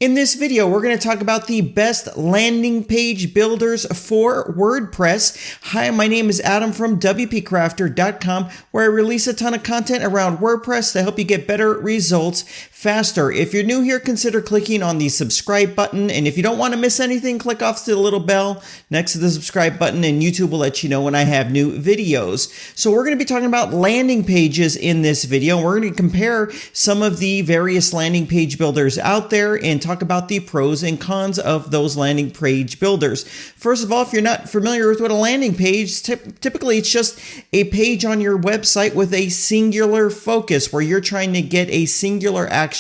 In this video, we're going to talk about the best landing page builders for WordPress. Hi, my name is Adam from WPCrafter.com, where I release a ton of content around WordPress to help you get better results faster. If you're new here, consider clicking on the subscribe button. And if you don't want to miss anything, click off to the little bell next to the subscribe button and YouTube will let you know when I have new videos. So we're going to be talking about landing pages in this video. We're going to compare some of the various landing page builders out there and talk about the pros and cons of those landing page builders. First of all, if you're not familiar with what a landing page, typically it's just a page on your website with a singular focus where you're trying to get a singular action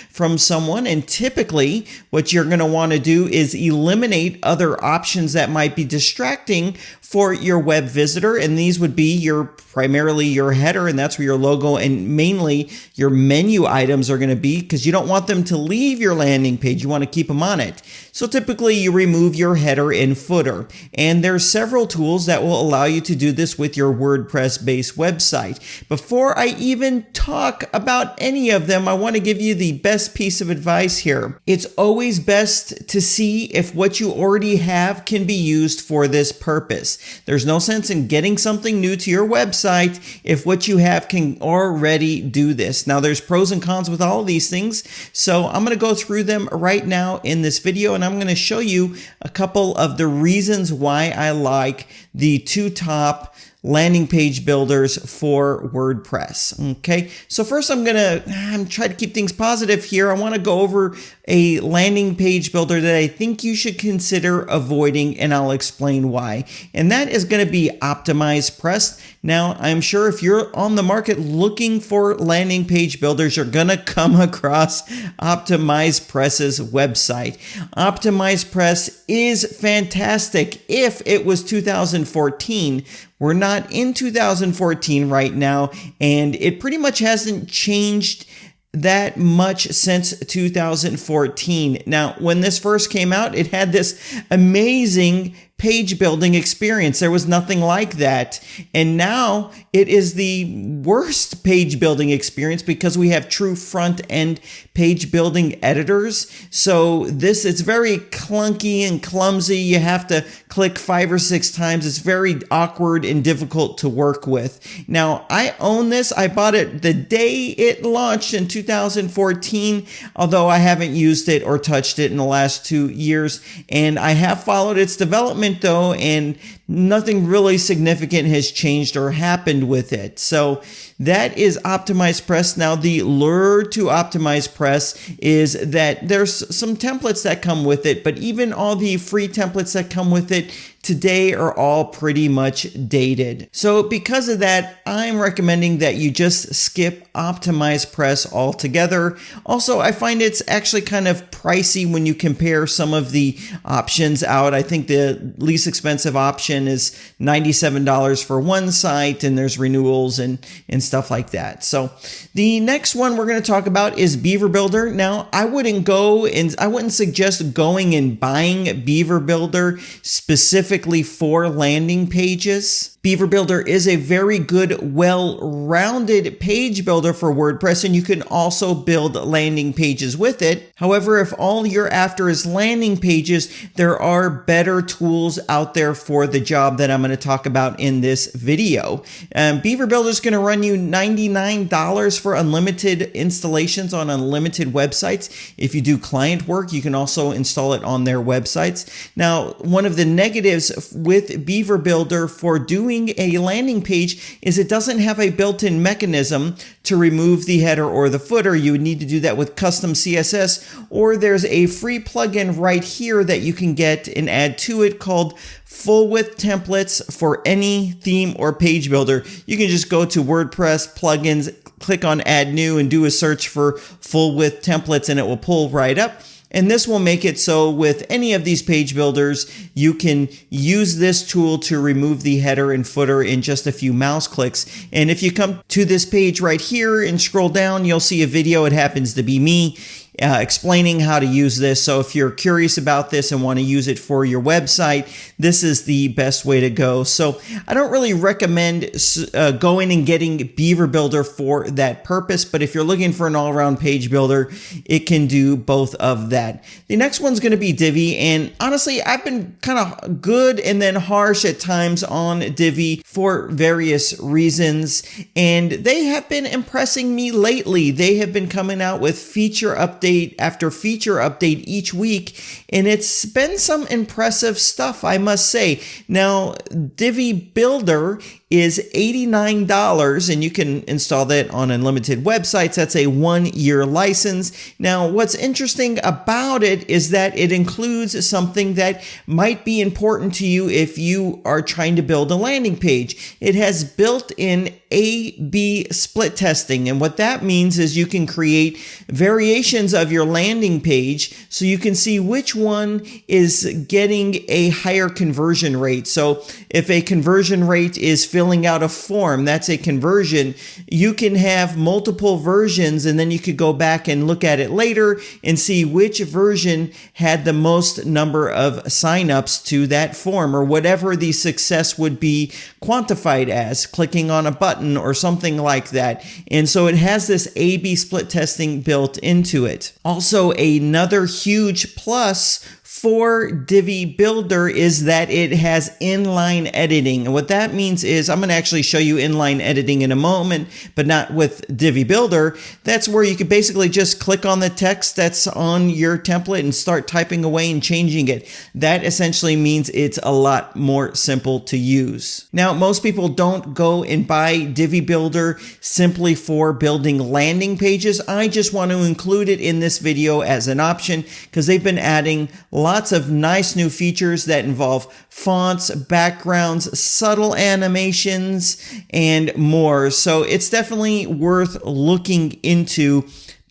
from someone. And typically what you're going to want to do is eliminate other options that might be distracting for your web visitor. And these would be primarily your header, and that's where your logo and mainly your menu items are going to be, because you don't want them to leave your landing page. You want to keep them on it. So typically you remove your header and footer. And there's several tools that will allow you to do this with your WordPress-based website. Before I even talk about any of them, I want to give you the best piece of advice here. It's always best to see if what you already have can be used for this purpose. There's no sense in getting something new to your website if what you have can already do this. Now, there's pros and cons with all of these things, so I'm going to go through them right now in this video, and I'm going to show you a couple of the reasons why I like the two top landing page builders for WordPress. Okay, so first I'm try to keep things positive here. I want to go over a landing page builder that I think you should consider avoiding, and I'll explain why. And that is going to be OptimizePress. Now, I'm sure if you're on the market looking for landing page builders, you're going to come across OptimizePress's website. OptimizePress is fantastic if it was 2014. We're not in 2014 right now, and it pretty much hasn't changed that much since 2014. Now, when this first came out, it had this amazing page building experience. There was nothing like that. And now it is the worst page building experience because we have true front end page building editors. So it's very clunky and clumsy. You have to click 5 or 6 times. It's very awkward and difficult to work with. Now, I own this. I bought it the day it launched in 2014, although I haven't used it or touched it in the last 2 years. And I have followed its development though, and nothing really significant has changed or happened with it. So that is OptimizePress. Now, the lure to OptimizePress is that there's some templates that come with it, but even all the free templates that come with it today are all pretty much dated. So because of that, I'm recommending that you just skip OptimizePress altogether. Also, I find it's actually kind of pricey when you compare some of the options out. I think the least expensive option is $97 for one site, and there's renewals and stuff like that. So the next one we're going to talk about is Beaver Builder. Now, I wouldn't suggest going and buying Beaver Builder specifically for landing pages. Beaver Builder is a very good, well-rounded page builder for WordPress, and you can also build landing pages with it. However, if all you're after is landing pages, there are better tools out there for the job that I'm going to talk about in this video. Beaver Builder is going to run you $99 for unlimited installations on unlimited websites. If you do client work, you can also install it on their websites. Now, one of the negatives with Beaver Builder for doing a landing page is it doesn't have a built-in mechanism to remove the header or the footer. You would need to do that with custom CSS, or there's a free plugin right here that you can get and add to it called full width templates for any theme or page builder. You can just go to WordPress plugins, click on add new, and do a search for full width templates, and it will pull right up. And this will make it so with any of these page builders, you can use this tool to remove the header and footer in just a few mouse clicks. And if you come to this page right here and scroll down, you'll see a video. It happens to be me. explaining how to use this. So if you're curious about this and want to use it for your website, this is the best way to go. So I don't really recommend going and getting Beaver Builder for that purpose, but if you're looking for an all-around page builder, it can do both of that. The next one's going to be Divi, and honestly, I've been kind of good and then harsh at times on Divi for various reasons, and they have been impressing me lately. They have been coming out with feature update after feature update each week, and it's been some impressive stuff, I must say. Now, Divi Builder is $89, and you can install that on unlimited websites. That's a 1-year license. Now, what's interesting about it is that it includes something that might be important to you if you are trying to build a landing page. It has built-in A/B split testing, and what that means is you can create variations of your landing page so you can see which one is getting a higher conversion rate. So if a conversion rate is filling out a form, that's a conversion. You can have multiple versions, and then you could go back and look at it later and see which version had the most number of signups to that form, or whatever the success would be quantified as, clicking on a button or something like that. And so it has this A/B split testing built into it. Also, another huge plus for Divi Builder is that it has inline editing. And what that means is, I'm going to actually show you inline editing in a moment, but not with Divi Builder. That's where you could basically just click on the text that's on your template and start typing away and changing it. That essentially means it's a lot more simple to use. Now, most people don't go and buy Divi Builder simply for building landing pages. I just want to include it in this video as an option because they've been adding lots of nice new features that involve fonts, backgrounds, subtle animations, and more. So it's definitely worth looking into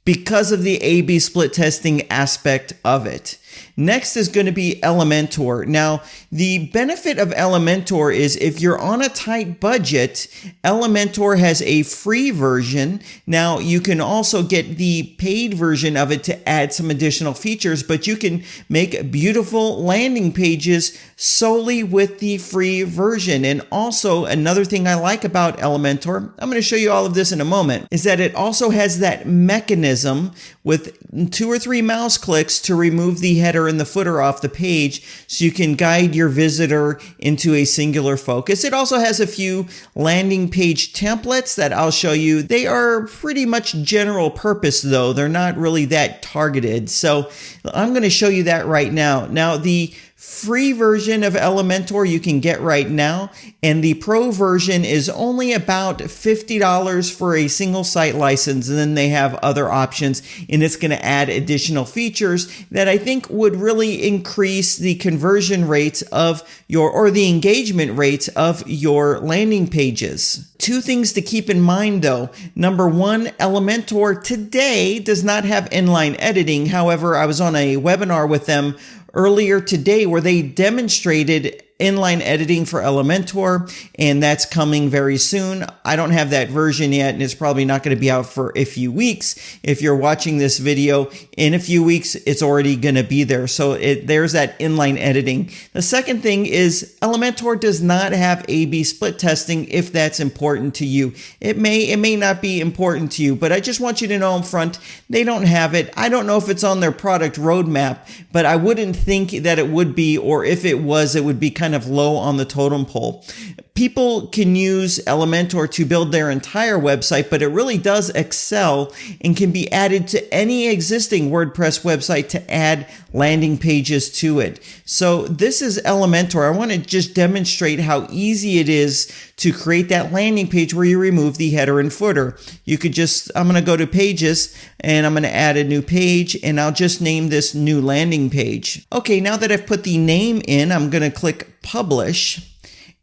because of the A/B split testing aspect of it. Next is going to be Elementor. Now, the benefit of Elementor is if you're on a tight budget, Elementor has a free version. Now, you can also get the paid version of it to add some additional features, but you can make beautiful landing pages solely with the free version. And also, another thing I like about Elementor, I'm going to show you all of this in a moment, is that it also has that mechanism with 2 or 3 mouse clicks to remove the header and the footer off the page so you can guide your visitor into a singular focus. It also has a few landing page templates that I'll show you. They are pretty much general purpose though. They're not really that targeted. So I'm going to show you that right now. Now, the free version of Elementor you can get right now, and the pro version is only about $50 for a single site license, and then they have other options, and it's going to add additional features that I think would really increase the conversion rates of your, or the engagement rates of your landing pages. 2 things to keep in mind though. Number 1, Elementor today does not have inline editing. However, I was on a webinar with them earlier today where they demonstrated inline editing for Elementor, and that's coming very soon. I don't have that version yet, and it's probably not going to be out for a few weeks. If you're watching this video in a few weeks, it's already going to be there. So there's that inline editing. The second thing is Elementor does not have A/B split testing if that's important to you. It may not be important to you, but I just want you to know up front, they don't have it. I don't know if it's on their product roadmap, but I wouldn't think that it would be, or if it was, it would be kind of low on the totem pole. People can use Elementor to build their entire website, but it really does excel and can be added to any existing WordPress website to add landing pages to it. So this is Elementor. I want to just demonstrate how easy it is to create that landing page where you remove the header and footer. You could just, I'm going to go to pages and I'm going to add a new page, and I'll just name this new landing page. Okay, now that I've put the name in, I'm going to click publish.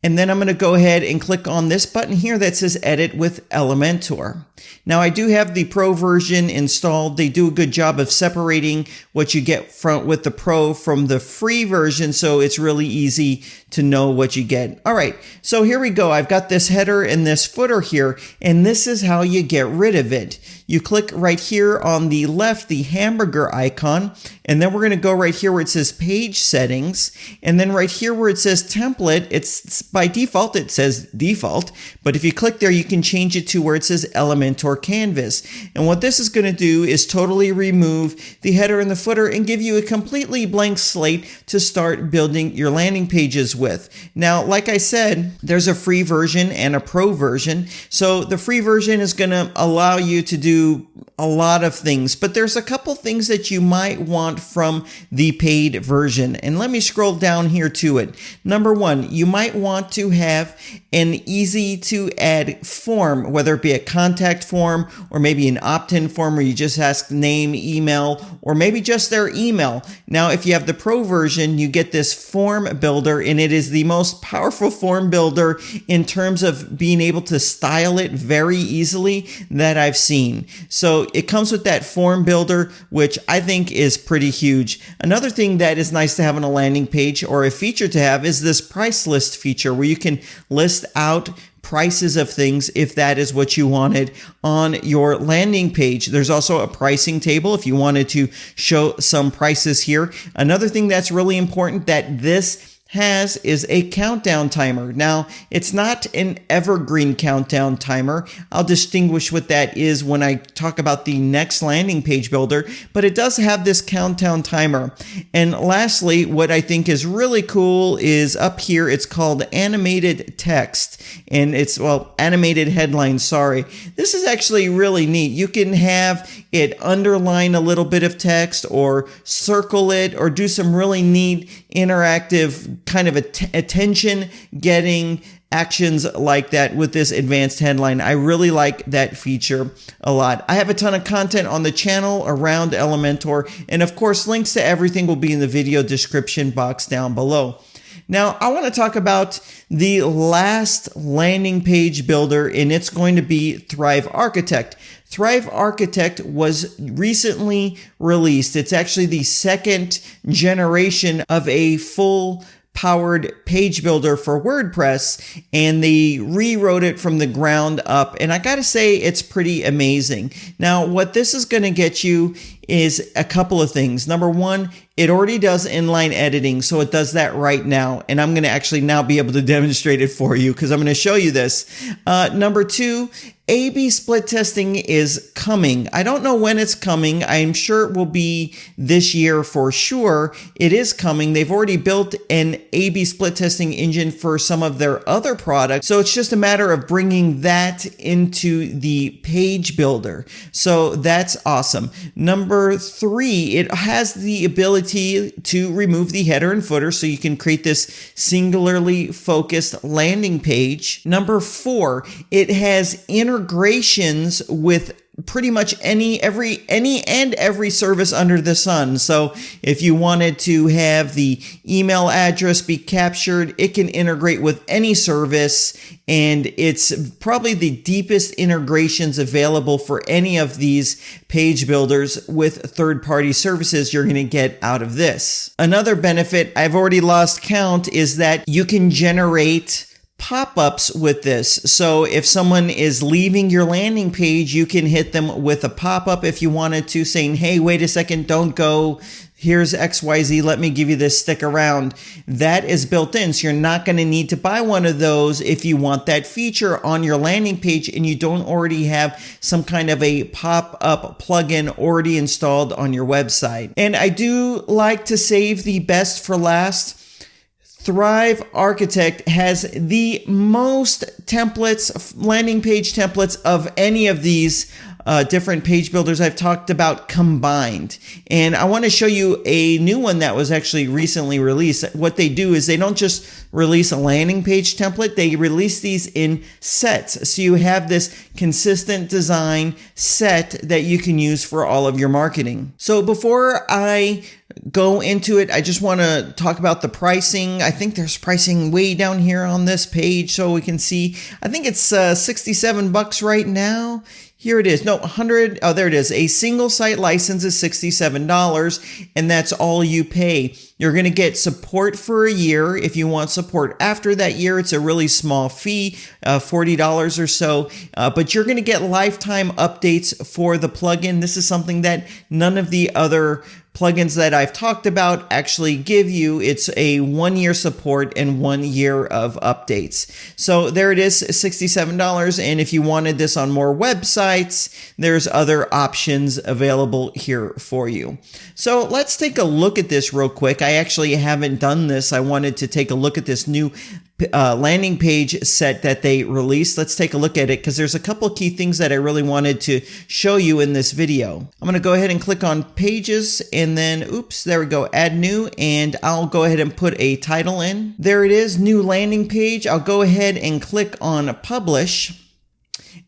And then I'm going to go ahead and click on this button here that says Edit with Elementor. Now, I do have the Pro version installed. They do a good job of separating what you get with the Pro from the free version, so it's really easy to know what you get. All right, so here we go. I've got this header and this footer here, and this is how you get rid of it. you click right here on the left, the hamburger icon, and then we're going to go right here where it says page settings, and then right here where it says template, it's by default, it says default, but if you click there, you can change it to where it says Elementor canvas. And what this is going to do is totally remove the header and the footer and give you a completely blank slate to start building your landing pages with. Now, like I said, there's a free version and a pro version. So the free version is going to allow you to do a lot of things, but there's a couple things that you might want from the paid version. And let me scroll down here to it. Number one, you might want to have an easy to add form, whether it be a contact form or maybe an opt-in form where you just ask name, email, or maybe just their email. Now, if you have the pro version, you get this form builder, and it is the most powerful form builder in terms of being able to style it very easily that I've seen. So it comes with that form builder, which I think is pretty huge. Another thing that is nice to have on a landing page, or a feature to have, is this price list feature where you can list out prices of things if that is what you wanted on your landing page. There's also a pricing table if you wanted to show some prices here. Another thing that's really important that this has is a countdown timer. Now, it's not an evergreen countdown timer. I'll distinguish what that is when I talk about the next landing page builder, but it does have this countdown timer. And lastly, what I think is really cool is up here, it's called animated text, and it's, well, animated headlines, sorry. This is actually really neat. You can have it underline a little bit of text or circle it or do some really neat interactive kind of attention getting actions like that with this advanced headline. I really like that feature a lot. I have a ton of content on the channel around Elementor, and of course links to everything will be in the video description box down below. Now, I want to talk about the last landing page builder, and it's going to be Thrive Architect. Thrive Architect was recently released. It's actually the second generation of a full powered page builder for WordPress, and they rewrote it from the ground up. And I gotta say, it's pretty amazing. Now, what this is going to get you is a couple of things. Number one, it already does inline editing, so it does that right now. And I'm going to actually now be able to demonstrate it for you because I'm going to show you this. Number two, A/B split testing is coming. I don't know when it's coming. I'm sure it will be this year for sure. It is coming. They've already built an A/B split testing engine for some of their other products. So it's just a matter of bringing that into the page builder. So that's awesome. Number three, it has the ability to remove the header and footer so you can create this singularly focused landing page. Number four, it has integrations with pretty much any and every service under the sun. So if you wanted to have the email address be captured, it can integrate with any service, and it's probably the deepest integrations available for any of these page builders with third-party services you're going to get out of this. Another benefit, I've already lost count, is that you can generate pop-ups with this. So if someone is leaving your landing page, you can hit them with a pop-up if you wanted to, saying, hey, wait a second, don't go. Here's XYZ, let me give you this, stick around. That is built in, so you're not going to need to buy one of those if you want that feature on your landing page and you don't already have some kind of a pop-up plugin already installed on your website. And I do like to save the best for last. Thrive Architect has the most templates, landing page templates of any of these different page builders I've talked about combined. And I want to show you a new one that was actually recently released. What they do is they don't just release a landing page template, they release these in sets. So you have this consistent design set that you can use for all of your marketing. So before I go into it, I just want to talk about the pricing. I think there's pricing way down here on this page so we can see. I think it's $67 right now. Here it is. No, 100. Oh, there it is. A single site license is $67, and that's all you pay. You're going to get support for a year. If you want support after that year, it's a really small fee, $40 or so. But you're going to get lifetime updates for the plugin. This is something that none of the other plugins that I've talked about actually give you. It's a 1-year support and 1 year of updates. So there it is, $67. And if you wanted this on more websites, there's other options available here for you. So let's take a look at this real quick. I actually haven't done this. I wanted to take a look at this new landing page set that they released. Let's take a look at it because there's a couple key things that I really wanted to show you in this video. I'm going to go ahead and click on pages and then, oops, there we go, add new, and I'll go ahead and put a title in. There it is, new landing page. I'll go ahead and click on publish.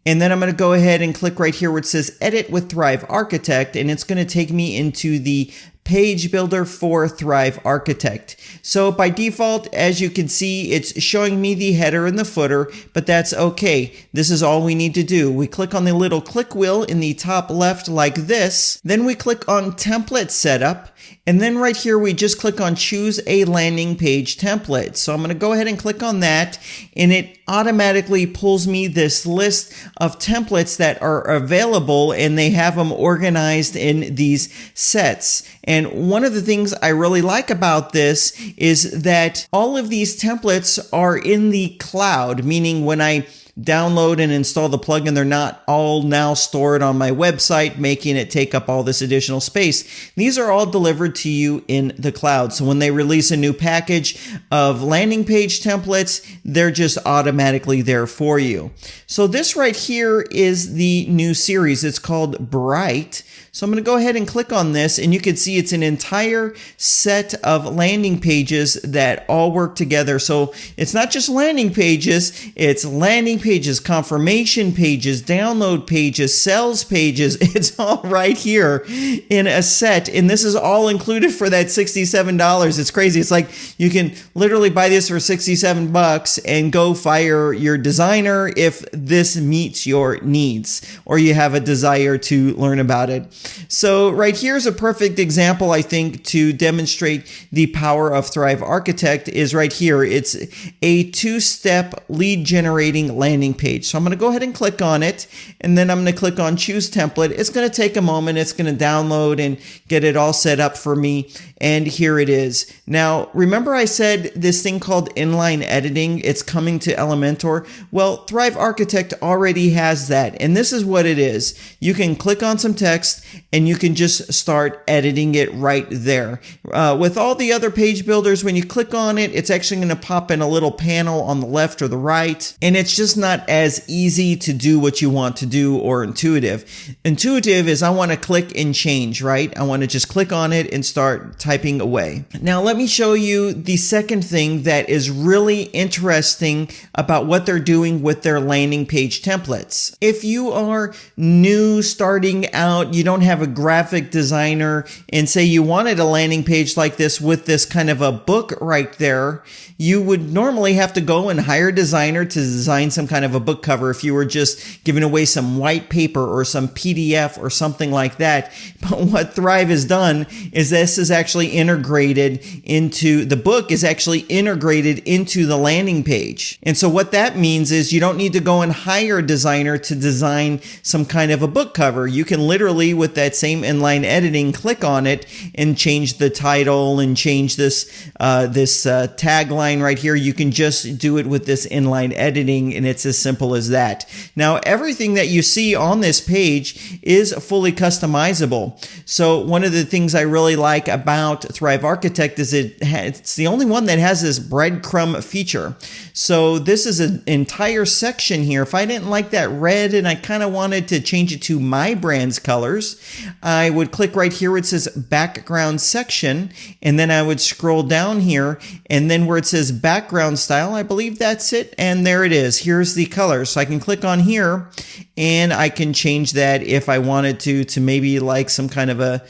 And then I'm going to go ahead and click right here where it says edit with Thrive Architect, and it's going to take me into the page builder for Thrive Architect. So by default, as you can see, it's showing me the header and the footer, but that's okay. This is all we need to do. We click on the little click wheel in the top left like this. Then we click on template setup. And then right here, we just click on choose a landing page template. So I'm going to go ahead and click on that, and it automatically pulls me this list of templates that are available, and they have them organized in these sets. And one of the things I really like about this is that all of these templates are in the cloud, meaning when I download and install the plugin, they're not all now stored on my website, making it take up all this additional space. These are all delivered to you in the cloud. So when they release a new package of landing page templates, they're just automatically there for you. So this right here is the new series. It's called Bright. So I'm going to go ahead and click on this, and you can see it's an entire set of landing pages that all work together. So it's not just landing pages, it's landing pages, confirmation pages, download pages, sales pages. It's all right here in a set, and this is all included for that $67. It's crazy. It's like you can literally buy this for $67 and go fire your designer if this meets your needs or you have a desire to learn about it. So right here is a perfect example, I think, to demonstrate the power of Thrive Architect is right here. It's a 2-step lead generating landing page. So I'm going to go ahead and click on it, and then I'm going to click on choose template. It's going to take a moment. It's going to download and get it all set up for me. And here it is. Now, remember I said this thing called Inline Editing, it's coming to Elementor? Well, Thrive Architect already has that. And this is what it is. You can click on some text and you can just start editing it right there. With all the other page builders, when you click on it, it's actually going to pop in a little panel on the left or the right. And it's just not as easy to do what you want to do or intuitive. Intuitive is I want to click and change, right? I want to just click on it and start typing away. Now, let me show you the second thing that is really interesting about what they're doing with their landing page templates. If you are new, starting out, you don't have a graphic designer, and say you wanted a landing page like this with this kind of a book right there, you would normally have to go and hire a designer to design some kind of a book cover if you were just giving away some white paper or some PDF or something like that. But what Thrive has done is this is actually integrated into the book, is actually integrated into the landing page. And so what that means is you don't need to go and hire a designer to design some kind of a book cover. You can literally, with that same inline editing, click on it and change the title and change this tagline right here. You can just do it with this inline editing, and it's as simple as that. Now, everything that you see on this page is fully customizable. So one of the things I really like about Thrive Architect is it's the only one that has this breadcrumb feature. So this is an entire section here. If I didn't like that red and I kind of wanted to change it to my brand's colors, I would click right here where it says background section, and then I would scroll down here, and then where it says background style, I believe that's it, and there it is. Here's the color. So I can click on here and I can change that if I wanted to maybe like some kind of a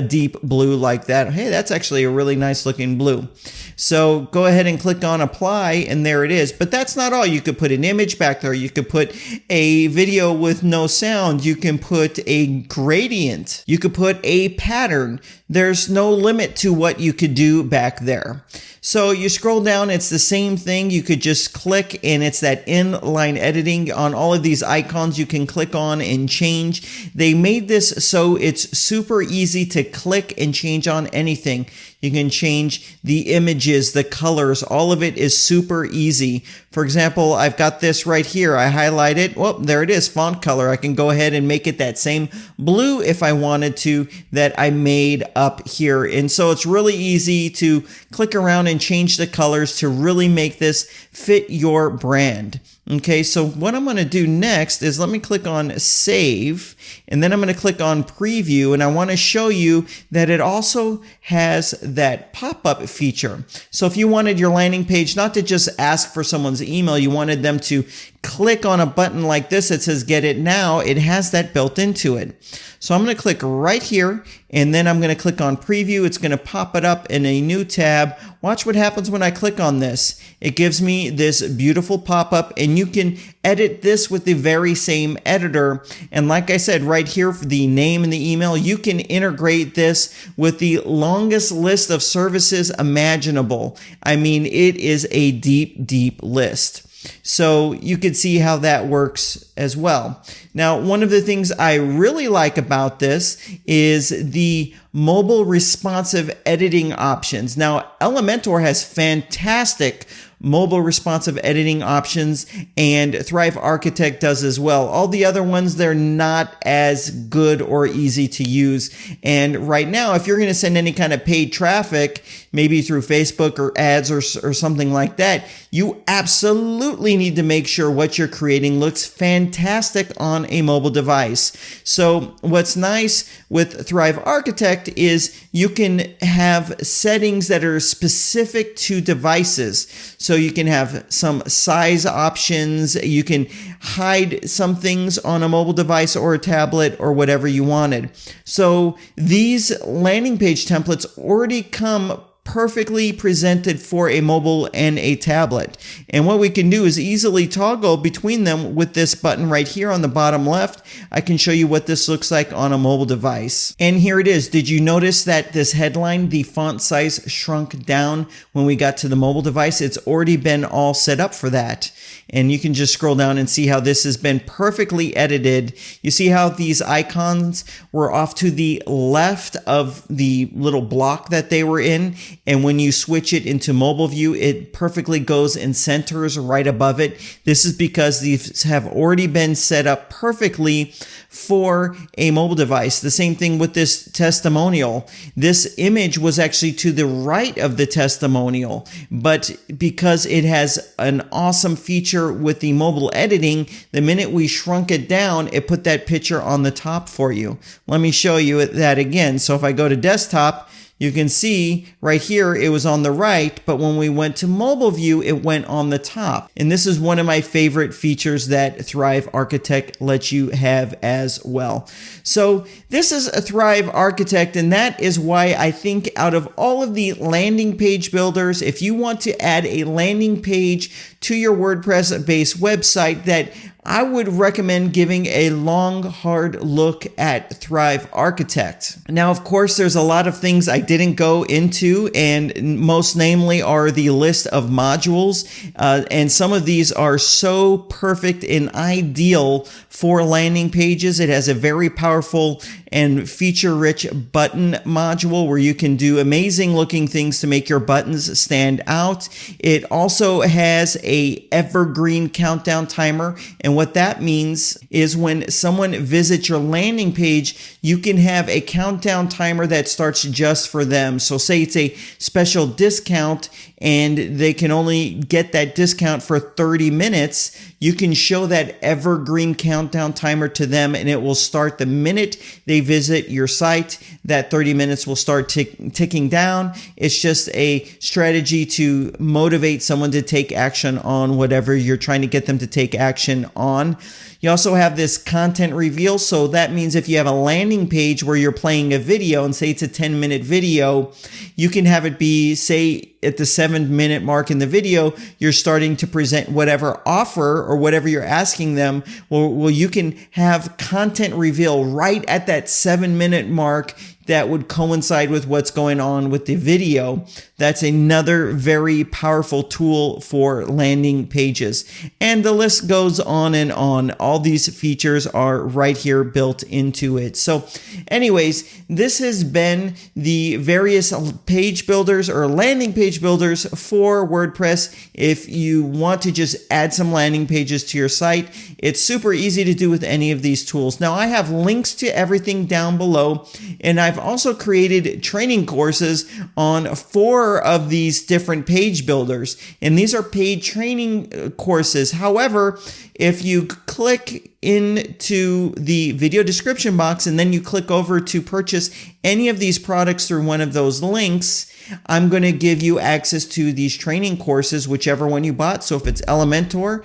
deep blue like that. Hey, that's actually a really nice looking blue. So go ahead and click on apply, and there it is. But that's not all. You could put an image back there. You could put a video with no sound. You can put a gradient. You could put a pattern. There's no limit to what you could do back there. So you scroll down, it's the same thing. You could just click, and it's that inline editing. On all of these icons you can click on and change. They made this so it's super easy to click and change on anything. You can change the images, the colors, all of it is super easy. For example, I've got this right here. I highlight it. Well, there it is, font color. I can go ahead and make it that same blue if I wanted to that I made up here. And so it's really easy to click around and change the colors to really make this fit your brand. Okay, so what I'm going to do next is let me click on save, and then I'm going to click on preview, and I want to show you that it also has that pop-up feature. So if you wanted your landing page not to just ask for someone's email, you wanted them to click on a button like this that says get it now, it has that built into it. So I'm going to click right here, and then I'm going to click on preview. It's going to pop it up in a new tab. Watch what happens when I click on this. It gives me this beautiful pop-up, and you can edit this with the very same editor. And like I said, right here for the name and the email, you can integrate this with the longest list of services imaginable. I mean, it is a deep, deep list. So you can see how that works as well. Now, one of the things I really like about this is the mobile responsive editing options. Now, Elementor has fantastic mobile responsive editing options, and Thrive Architect does as well. All the other ones, they're not as good or easy to use. And right now, if you're going to send any kind of paid traffic, maybe through Facebook or ads or something like that, you absolutely need to make sure what you're creating looks fantastic on a mobile device. So what's nice with Thrive Architect is you can have settings that are specific to devices. So you can have some size options. You can hide some things on a mobile device or a tablet or whatever you wanted. So these landing page templates already come perfectly presented for a mobile and a tablet. And what we can do is easily toggle between them with this button right here on the bottom left. I can show you what this looks like on a mobile device. And here it is. Did you notice that this headline, the font size shrunk down when we got to the mobile device? It's already been all set up for that. And you can just scroll down and see how this has been perfectly edited. You see how these icons were off to the left of the little block that they were in. And when you switch it into mobile view, it perfectly goes and centers right above it. This is because these have already been set up perfectly for a mobile device. The same thing with this testimonial. This image was actually to the right of the testimonial, but because it has an awesome feature with the mobile editing, the minute we shrunk it down, it put that picture on the top for you. Let me show you that again. So if I go to desktop, you can see right here it was on the right, but when we went to mobile view, it went on the top. And this is one of my favorite features that Thrive Architect lets you have as well. So this is a Thrive Architect, and that is why I think out of all of the landing page builders, if you want to add a landing page to your WordPress-based website, that I would recommend giving a long, hard look at Thrive Architect. Now, of course, there's a lot of things I didn't go into, and most namely are the list of modules. And some of these are so perfect and ideal for landing pages. It has a very powerful and feature-rich button module where you can do amazing looking things to make your buttons stand out. It also has a evergreen countdown timer, and what that means is when someone visits your landing page, you can have a countdown timer that starts just for them. So say it's a special discount and they can only get that discount for 30 minutes, you can show that evergreen countdown timer to them, and it will start the minute they visit your site. That 30 minutes will start ticking down. It's just a strategy to motivate someone to take action on whatever you're trying to get them to take action on. You also have this content reveal. So that means if you have a landing page where you're playing a video and say it's a 10-minute video, you can have it be, say, at the 7-minute mark in the video, you're starting to present whatever offer or whatever you're asking them. Well, you can have content reveal right at that 7-minute mark that would coincide with what's going on with the video. That's another very powerful tool for landing pages. And the list goes on and on. All these features are right here built into it. So anyways, this has been the various page builders or landing page builders for WordPress. If you want to just add some landing pages to your site, it's super easy to do with any of these tools. Now, I have links to everything down below, and I've also created training courses on 4 of these different page builders, and these are paid training courses. However, if you click into the video description box and then you click over to purchase any of these products through one of those links, I'm going to give you access to these training courses, whichever one you bought. So if it's Elementor,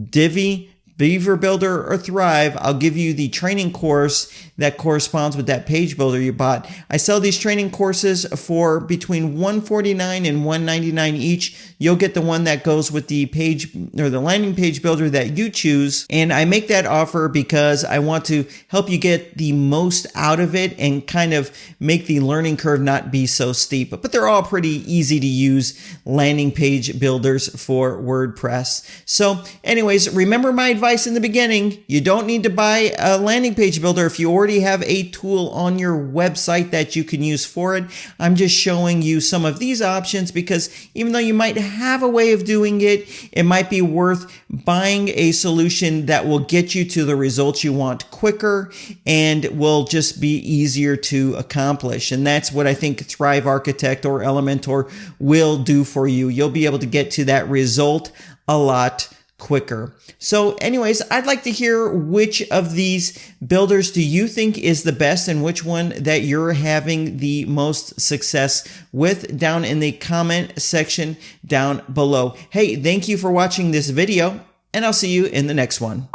Divi, Beaver Builder, or Thrive, I'll give you the training course that corresponds with that page builder you bought. I sell these training courses for between $149 and $199 each. You'll get the one that goes with the page or the landing page builder that you choose. And I make that offer because I want to help you get the most out of it and kind of make the learning curve not be so steep. But they're all pretty easy to use landing page builders for WordPress. So anyways, remember my advice in the beginning. You don't need to buy a landing page builder if you already have a tool on your website that you can use for it. I'm just showing you some of these options because even though you might have a way of doing it, it might be worth buying a solution that will get you to the results you want quicker and will just be easier to accomplish. And that's what I think Thrive Architect or Elementor will do for you. You'll be able to get to that result a lot quicker. So anyways, I'd like to hear which of these builders do you think is the best and which one that you're having the most success with down in the comment section down below. Hey, thank you for watching this video, and I'll see you in the next one.